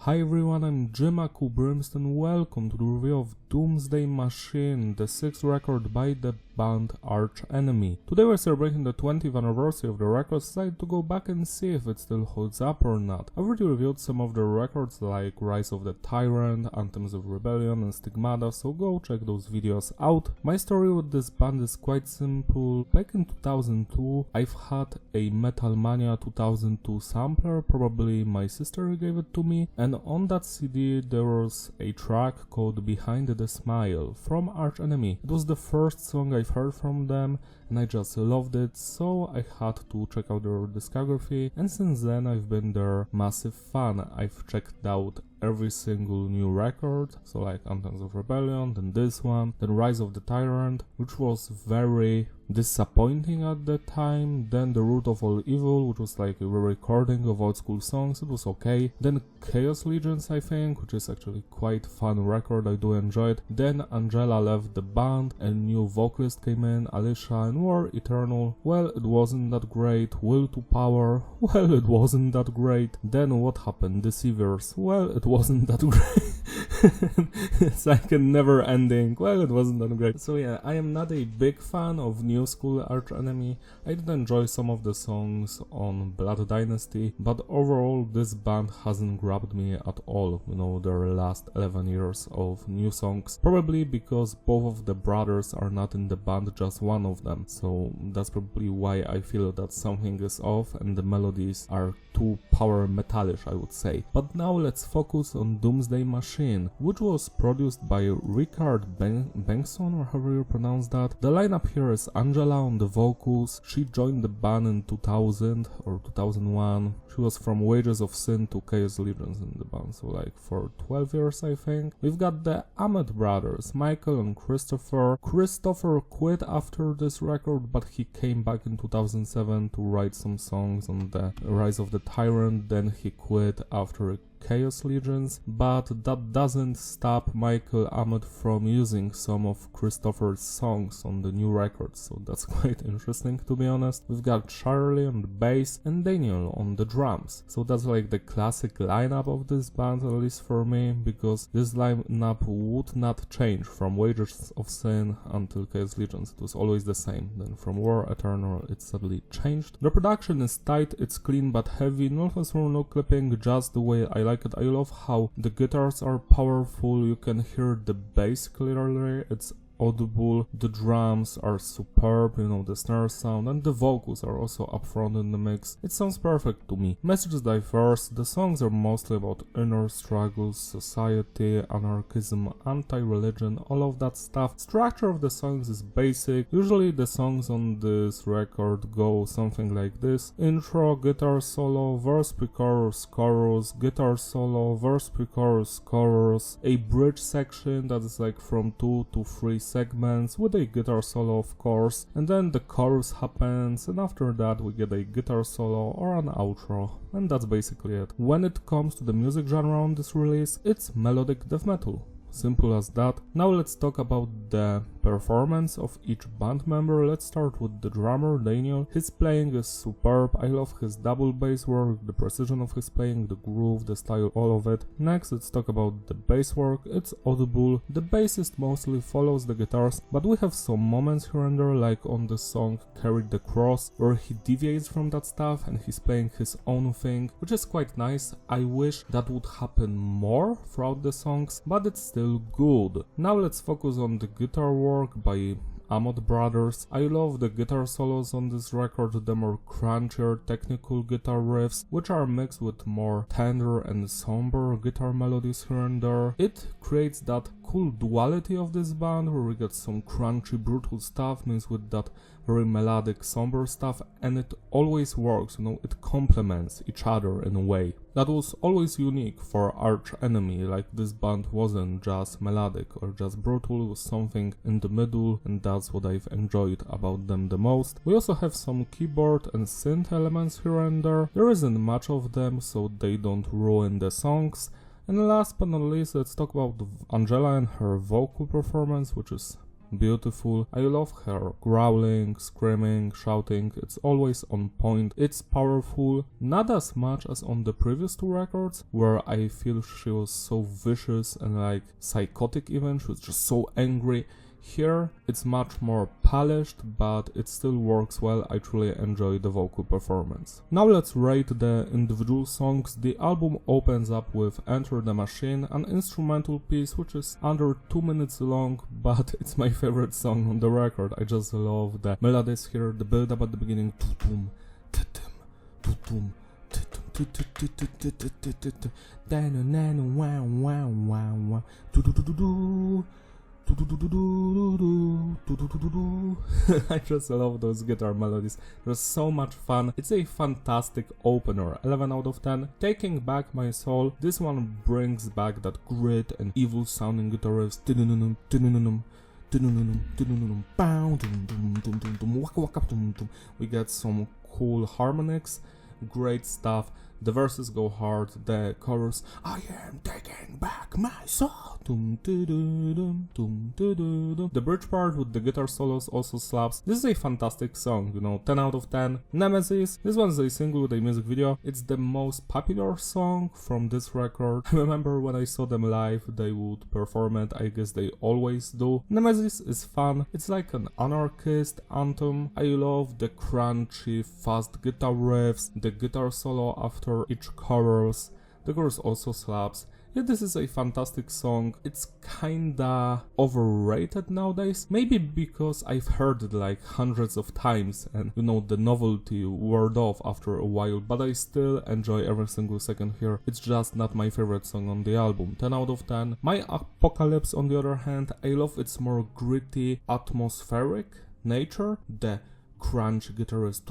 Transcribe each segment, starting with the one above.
Hi everyone, I'm Jimaku Brimstone. Welcome to the review of Doomsday Machine, the 6th record by the band Arch Enemy. Today we're celebrating the 20th anniversary of the record, so I decided to go back and see if it still holds up or not. I've already reviewed some of the records like Rise of the Tyrant, Anthems of Rebellion and Stigmata, so go check those videos out. My story with this band is quite simple. Back in 2002, I've had a Metal Mania 2002 sampler, probably my sister gave it to me, and on that CD there was a track called Behind the Smile from Arch Enemy. It was the first song I've heard from them and I just loved it, so I had to check out their discography, and since then I've been their massive fan. I've checked out every single new record, so like Anthems of Rebellion, then this one, then Rise of the Tyrant, which was very disappointing at the time, then The Root of All Evil, which was like a re-recording of old school songs, it was okay, then Chaos Legions I think, which is actually quite fun record, I do enjoy it, then Angela left the band, a new vocalist came in, Alicia, and War Eternal, well it wasn't that great, Will to Power, well it wasn't that great, then what happened, Deceivers, well it wasn't that great. It's like a never ending, well it wasn't that great. So yeah, I am not a big fan of new school Arch Enemy. I did enjoy some of the songs on Blood Dynasty, but overall this band hasn't grabbed me at all, you know, their last 11 years of new songs, probably because both of the brothers are not in the band, just one of them, so that's probably why I feel that something is off and the melodies are too power metallish, I would say. But now let's focus on Doomsday Machine, which was produced by Richard Bengson, or however you pronounce that. The lineup here is Angela on the vocals. She joined the band in 2000 or 2001. She was from Wages of Sin to Chaos Legions in the band, so like for 12 years I think. We've got the Ahmed brothers, Michael and Christopher. Christopher quit after this record, but he came back in 2007 to write some songs on the Rise of the Tyrant, then he quit after Chaos Legions, but that doesn't stop Michael Ahmed from using some of Christopher's songs on the new records, so that's quite interesting to be honest. We've got Charlie on the bass and Daniel on the drums, so that's like the classic lineup of this band, at least for me, because this lineup would not change from Wages of Sin until Chaos Legions. It was always the same. Then from War Eternal it suddenly changed. The production is tight, it's clean but heavy, no transfer, no clipping, just the way I like it. I love how the guitars are powerful, you can hear the bass clearly, it's audible, the drums are superb, you know, the snare sound, and the vocals are also up front in the mix. It sounds perfect to me. Message is diverse, the songs are mostly about inner struggles, society, anarchism, anti-religion, all of that stuff. Structure of the songs is basic. Usually the songs on this record go something like this: intro, guitar solo, verse, pre-chorus, chorus, guitar solo, verse, pre-chorus, chorus, a bridge section that is like from 2 to 3 segments with a guitar solo of course, and then the chorus happens, and after that we get a guitar solo or an outro, and that's basically it. When it comes to the music genre on this release, it's melodic death metal. Simple as that. Now let's talk about the performance of each band member. Let's start with the drummer, Daniel. His playing is superb. I love his double bass work, the precision of his playing, the groove, the style, all of it. Next, let's talk about the bass work. It's audible. The bassist mostly follows the guitars, but we have some moments here and there, like on the song Carry the Cross, where he deviates from that stuff and he's playing his own thing, which is quite nice. I wish that would happen more throughout the songs, but it's still good. Now let's focus on the guitar work by Ahmed brothers. I love the guitar solos on this record, the more crunchier technical guitar riffs, which are mixed with more tender and somber guitar melodies here and there. It creates that cool duality of this band, where we get some crunchy brutal stuff mixed with that very melodic somber stuff, and it always works, you know, it complements each other in a way. That was always unique for Arch Enemy, like this band wasn't just melodic or just brutal, it was something in the middle, and that's what I've enjoyed about them the most. We also have some keyboard and synth elements here and there. There isn't much of them, so they don't ruin the songs. And last but not least, let's talk about Angela and her vocal performance, which is beautiful. I love her growling, screaming, shouting, it's always on point, it's powerful, not as much as on the previous two records, where I feel she was so vicious and like psychotic even, she was just so angry. Here it's much more polished, but it still works well. I truly enjoy the vocal performance. Now let's rate the individual songs. The album opens up with Enter the Machine, an instrumental piece which is under 2 minutes long, but it's my favorite song on the record. I just love the melodies here, the build up at the beginning. I just love those guitar melodies, they're so much fun. It's a fantastic opener, 11 out of 10. Taking Back My Soul, this one brings back that grit and evil sounding guitar riffs. We get some cool harmonics, great stuff. The verses go hard, the chorus, I am taking back my soul. The bridge part with the guitar solos also slaps. This is a fantastic song, you know, 10 out of 10. Nemesis, this one's a single with a music video. It's the most popular song from this record. I remember when I saw them live, they would perform it, I guess they always do. Nemesis is fun, it's like an anarchist anthem. I love the crunchy, fast guitar riffs, the guitar solo after each chorus. The chorus also slaps. Yeah, this is a fantastic song. It's kinda overrated nowadays. Maybe because I've heard it like hundreds of times and you know the novelty wore off after a while, but I still enjoy every single second here. It's just not my favorite song on the album. 10 out of 10. My Apocalypse, on the other hand, I love its more gritty, atmospheric nature. The crunch guitarist,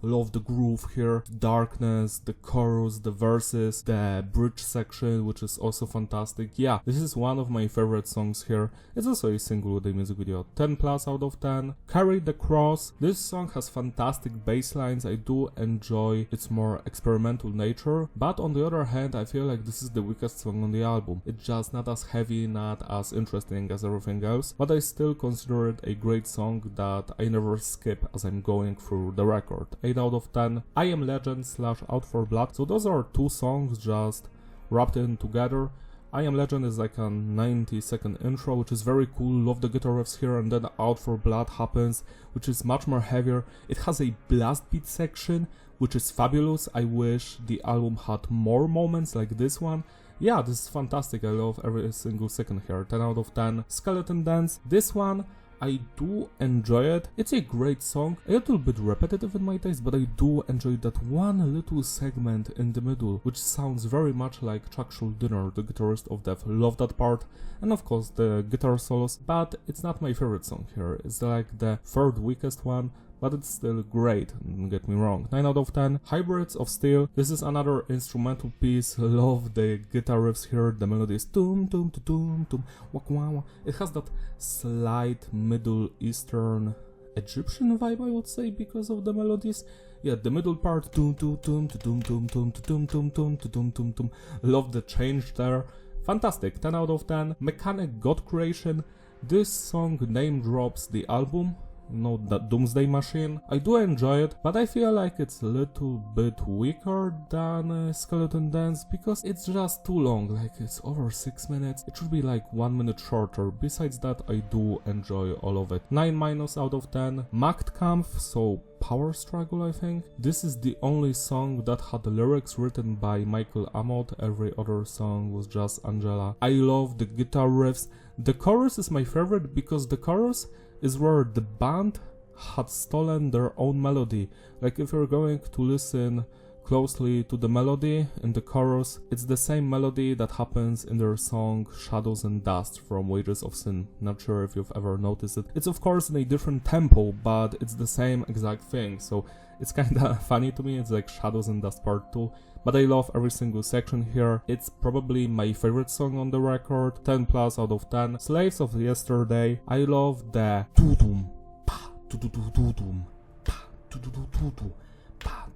love the groove here, darkness, the chorus, the verses, the bridge section, which is also fantastic. Yeah, this is one of my favorite songs here. It's also a single with a music video, 10 plus out of 10. Carry the Cross, this song has fantastic bass lines. I do enjoy its more experimental nature, but on the other hand, I feel like this is the weakest song on the album. It's just not as heavy, not as interesting as everything else, but I still consider it a great song that I never skip as I'm going through the record. 8 out of 10. I Am Legend / Out for Blood. So those are two songs just wrapped in together. I Am Legend is like a 90-second intro, which is very cool. Love the guitar riffs here, and then Out for Blood happens, which is much more heavier. It has a blast beat section, which is fabulous. I wish the album had more moments like this one. Yeah, this is fantastic. I love every single second here. 10 out of 10. Skeleton Dance. This one, I do enjoy it. It's a great song, a little bit repetitive in my taste, but I do enjoy that one little segment in the middle, which sounds very much like Chuck Schuldiner, the guitarist of Death. Love that part, and of course the guitar solos, but it's not my favorite song here. It's like the third weakest one, but it's still great, don't get me wrong. 9 out of 10. Hybrids of Steel. This is another instrumental piece. Love the guitar riffs here. The melody is tum tum tum tum wak wah. It has that slight Middle Eastern Egyptian vibe, I would say, because of the melodies. Yeah, the middle part tum tum tum tum tum tum tum tum tum tum tum tum. Love the change there. Fantastic. 10 out of 10. Mechanic God Creation. This song name drops the album. You know, the Doomsday Machine. I do enjoy it, but I feel like it's a little bit weaker than Skeleton Dance because it's just too long, like it's over 6 minutes. It should be like 1 minute shorter. Besides that, I do enjoy all of it. 9- out of 10. Machtkampf, so Power Struggle, I think. This is the only song that had the lyrics written by Michael Amott. Every other song was just Angela. I love the guitar riffs. The chorus is my favorite because the chorus is where the band had stolen their own melody. Like if you're going to listen closely to the melody in the chorus, it's the same melody that happens in their song Shadows and Dust from Wages of Sin. Not sure if you've ever noticed it. It's of course in a different tempo, but it's the same exact thing, so it's kinda funny to me. It's like Shadows and Dust Part 2. But I love every single section here. It's probably my favorite song on the record. 10 plus out of 10. Slaves of Yesterday. I love the doo-doom, pa, doo-doo-doo-doo-doom, pa, doo-doo-doo-doo-doo, pa,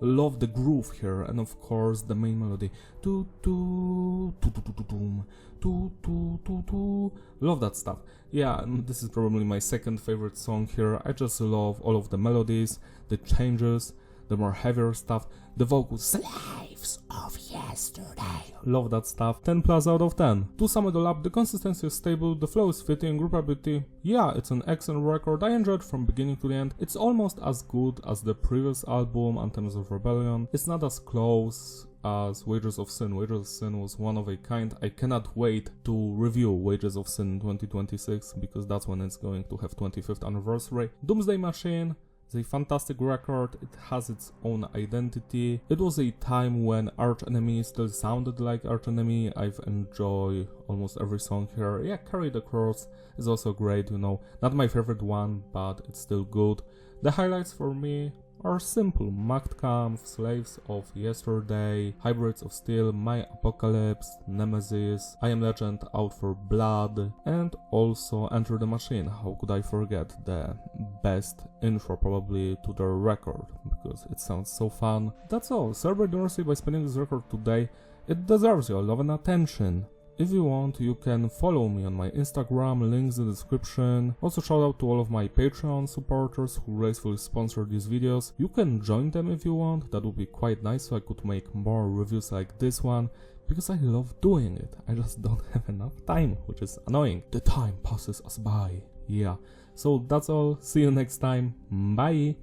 Love the groove here, and of course the main melody. Love that stuff. Yeah, and this is probably my second favorite song here. I just love all of the melodies, the changes, the more heavier stuff, the vocals, slaves of yesterday. Love that stuff. 10 plus out of 10. To sum it all up, the consistency is stable, the flow is fitting, groupability. Yeah, it's an excellent record. I enjoyed from beginning to the end. It's almost as good as the previous album, Anthems of Rebellion. It's not as close as Wages of Sin. Wages of Sin was one of a kind. I cannot wait to review Wages of Sin 2026 because that's when it's going to have 25th anniversary. Doomsday Machine is a fantastic record. It has its own identity. It was a time when Arch Enemy still sounded like Arch Enemy. I've enjoyed almost every song here. Yeah, Carry the Cross is also great, you know. Not my favorite one, but it's still good. The highlights for me are simple: Magdkampf, Slaves of Yesterday, Hybrids of Steel, My Apocalypse, Nemesis, I Am Legend, Out for Blood, and also Enter the Machine. How could I forget the best intro probably to the record, because it sounds so fun. That's all. Celebrate Doomsday by spinning this record today. It deserves your love and attention. If you want, you can follow me on my Instagram, links in the description. Also shout out to all of my Patreon supporters who gracefully sponsor these videos. You can join them if you want, that would be quite nice so I could make more reviews like this one, because I love doing it. I just don't have enough time, which is annoying. The time passes us by. Yeah, so that's all. See you next time. Bye!